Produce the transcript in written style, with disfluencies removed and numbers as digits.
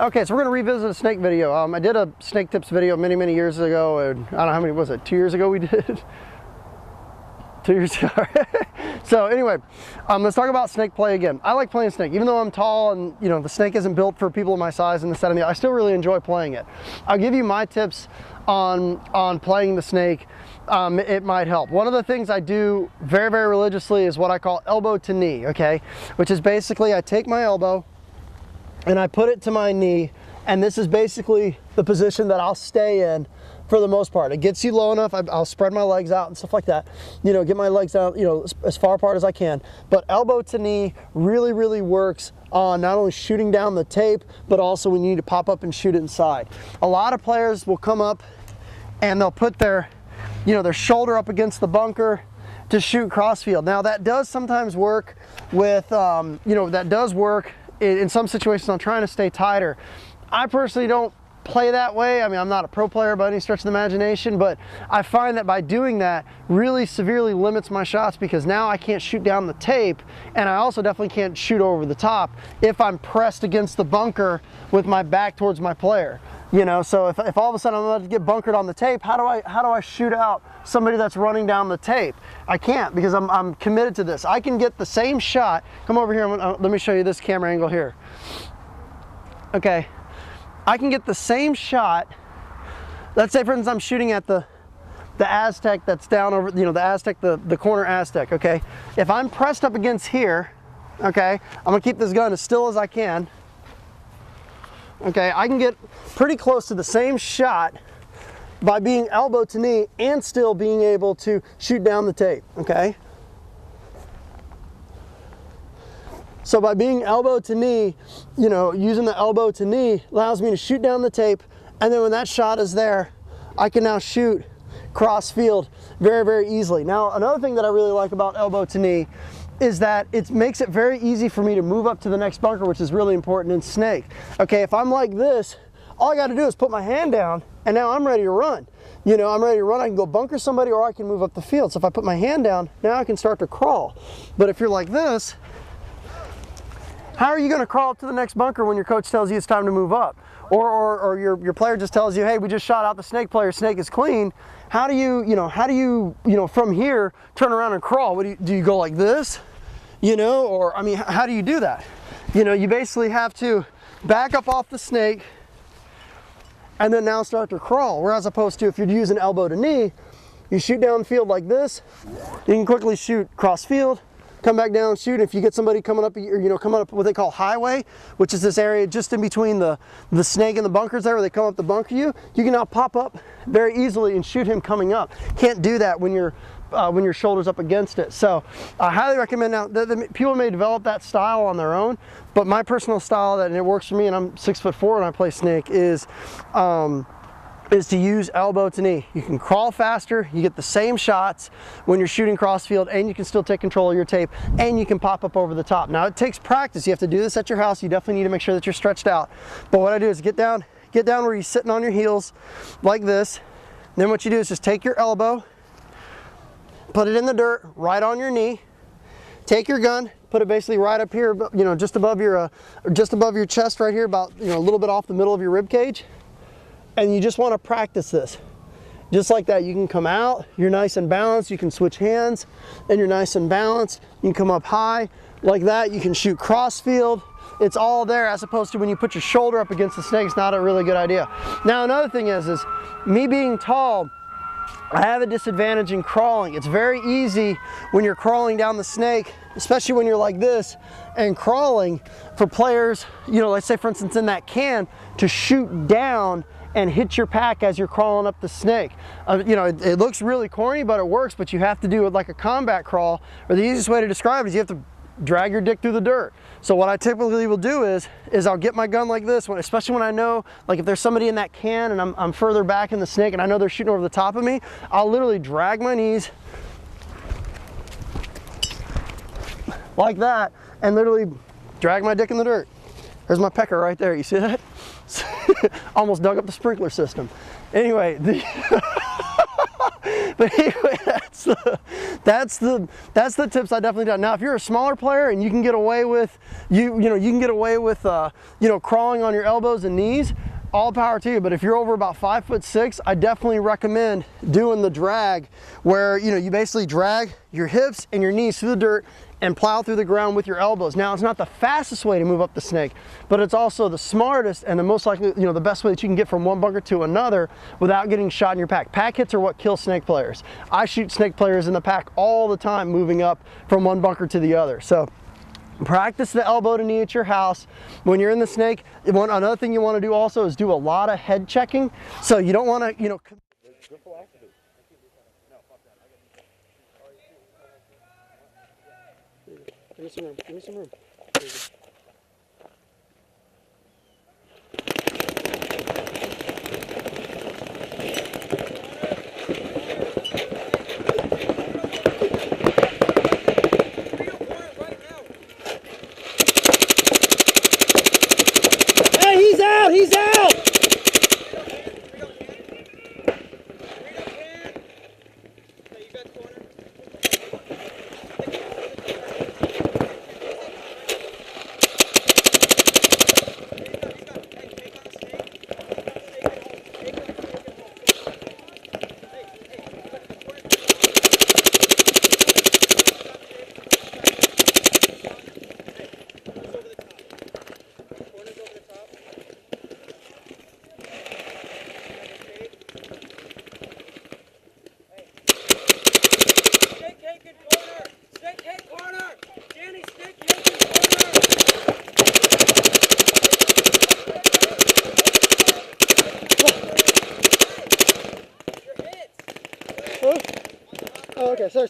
Okay, so we're going to revisit a snake video. I did a snake tips video many years ago, and I don't know how many was it, 2 years ago we did? 2 years ago. So anyway, let's talk about snake play again. I like playing snake, even though I'm tall and you know the snake isn't built for people of my size and this, that, and the other. I still really enjoy playing it. I'll give you my tips on playing the snake. It might help. One of the things I do very religiously is what I call elbow to knee, okay? Which is basically I take my elbow and I put it to my knee, and this is basically the position that I'll stay in for the most part. It gets you low enough, I'll spread my legs out and stuff like that. You know, get my legs out, you know, as far apart as I can. But elbow to knee really works on not only shooting down the tape, but also when you need to pop up and shoot it inside. A lot of players will come up and they'll put their, you know, their shoulder up against the bunker to shoot crossfield. Now that does sometimes work with, you know, that does work in some situations on trying to stay tighter. I personally don't play that way. I mean, I'm not a pro player by any stretch of the imagination, but I find that by doing that really severely limits my shots, because now I can't shoot down the tape, and I also definitely can't shoot over the top if I'm pressed against the bunker with my back towards my player. You know, so if all of a sudden I'm about to get bunkered on the tape, how do I shoot out somebody that's running down the tape? I can't, because I'm committed to this. I can get the same shot. Come over here, let me show you this camera angle here. Okay, I can get the same shot. Let's say, for instance, I'm shooting at the Aztec that's down over, you know, the Aztec, the corner Aztec, okay? If I'm pressed up against here, okay, I'm gonna keep this gun as still as I can. Okay, I can get pretty close to the same shot by being elbow to knee and still being able to shoot down the tape, okay? So by being elbow to knee, you know, using the elbow to knee allows me to shoot down the tape, and then when that shot is there, I can now shoot cross field very easily. Now, another thing that I really like about elbow to knee is that it makes it very easy for me to move up to the next bunker, which is really important in snake. Okay, if I'm like this, all I gotta do is put my hand down, and now I'm ready to run. You know, I'm ready to run. I can go bunker somebody, or I can move up the field. So if I put my hand down, now I can start to crawl. But if you're like this, how are you gonna crawl up to the next bunker when your coach tells you it's time to move up? Or your player just tells you, hey, we just shot out the snake player, snake is clean. How do you from here turn around and crawl? What do you go like this? You know, or I mean, how do you do that? You know, you basically have to back up off the snake and then now start to crawl. Whereas opposed to if you're using elbow to knee, you shoot downfield like this, you can quickly shoot cross field, come back down, shoot. If you get somebody coming up, you know, coming up what they call highway, which is this area just in between the snake and the bunkers there where they come up to bunker you, you can now pop up very easily and shoot him coming up. Can't do that when your shoulder's up against it. So I highly recommend. Now people may develop that style on their own, but my personal style, and it works for me, and I'm 6'4" and I play snake, is to use elbow to knee. You can crawl faster, you get the same shots when you're shooting crossfield, and you can still take control of your tape, and you can pop up over the top. Now it takes practice. You have to do this at your house. You definitely need to make sure that you're stretched out. But what I do is get down where you're sitting on your heels like this. Then what you do is just take your elbow, put it in the dirt right on your knee, take your gun, put it basically right up here, you know, just above your chest right here, about, you know, a little bit off the middle of your rib cage. And you just want to practice this. Just like that, you can come out, you're nice and balanced, you can switch hands, and you're nice and balanced. You can come up high, like that, you can shoot cross field. It's all there, as opposed to when you put your shoulder up against the snake, it's not a really good idea. Now another thing is me being tall, I have a disadvantage in crawling. It's very easy when you're crawling down the snake, especially when you're like this and crawling, for players, you know, let's say for instance in that can, to shoot down and hit your pack as you're crawling up the snake. You know, it looks really corny, but it works. But you have to do it like a combat crawl, or the easiest way to describe it is you have to drag your dick through the dirt. So what I typically will do is I'll get my gun like this, especially when I know, like if there's somebody in that can and I'm further back in the snake and I know they're shooting over the top of me, I'll literally drag my knees like that and literally drag my dick in the dirt. There's my pecker right there, you see that? Almost dug up the sprinkler system. Anyway, but anyway, that's the tips I definitely do. Now, if you're a smaller player and you can get away with, you can get away with, crawling on your elbows and knees, all power to you. But if you're over about 5'6", I definitely recommend doing the drag, where you basically drag your hips and your knees through the dirt and plow through the ground with your elbows. Now, it's not the fastest way to move up the snake, but it's also the smartest and the most likely, the best way that you can get from one bunker to another without getting shot in your pack. Pack hits are what kill snake players. I shoot snake players in the pack all the time, moving up from one bunker to the other. So practice the elbow to knee at your house. When you're in the snake, another thing you want to do also is do a lot of head checking. So you don't want to, Give me some room. Give me some room. hey, he's out! He's out! Oh, okay, sorry.